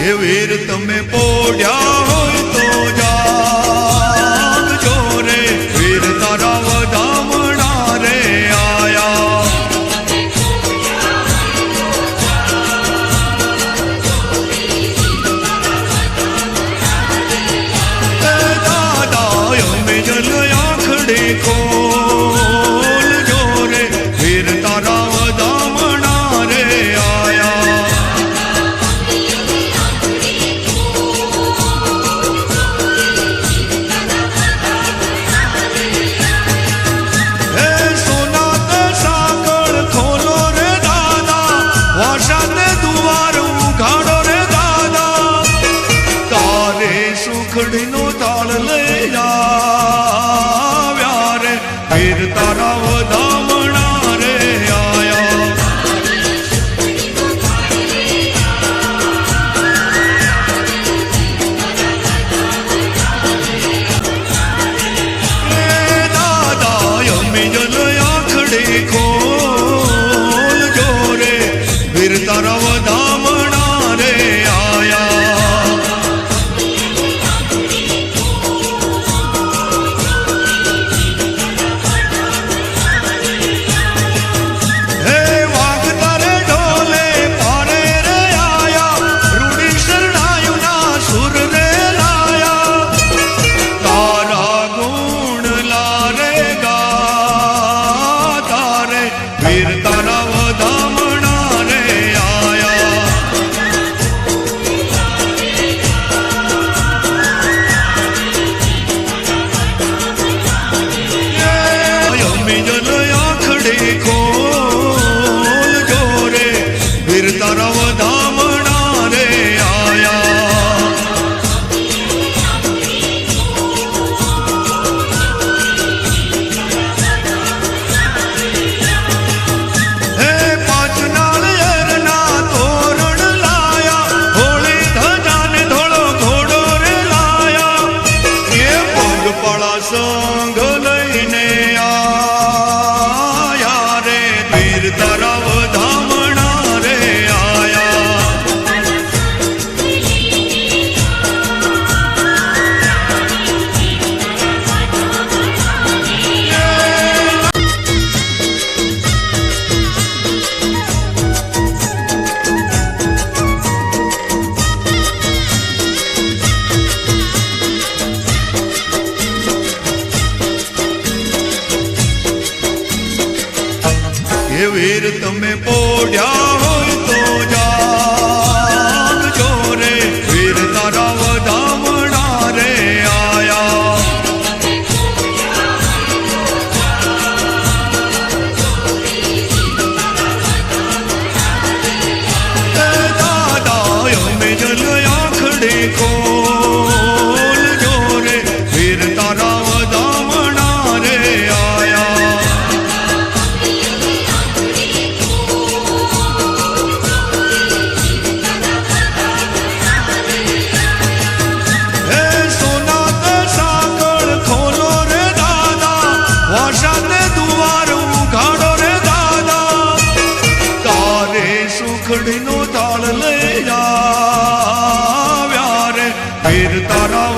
એ વીર તમે પોઢ્યા હોય તો જાગજો રે, વીર તારા વધામણા રે આયા. દાદા અમે જલ આંખડે ખોલજો રે, વીર તારા વધામણા રે આયા. સુખડીનો તાળ લઈ આવ્યા રે, વીર તારા વધામણા રે આયા. દાદા અમે જલ આંખડે ખોલજો રે, વીર તારા વધામણા રે આયા. વીર તારા વધામણા રે આયા. અમે જલ આંખડે ખોલજો રે, વીર તારા વધામણા રે આયા. સંગ લઈને આયા રે, વીર તારા વધામણા રે આયા. એ વીર તમે પોઢ્યા હોય તો જાગજો રે, વીર તારા વધામણા રે આયા. દાદા અમે જલ આંખડે ખોલજો રે, વીર તારા વધામણા રે આયા. સુખડીનો તાળ લઈ આવ્યા રે, વીર તારા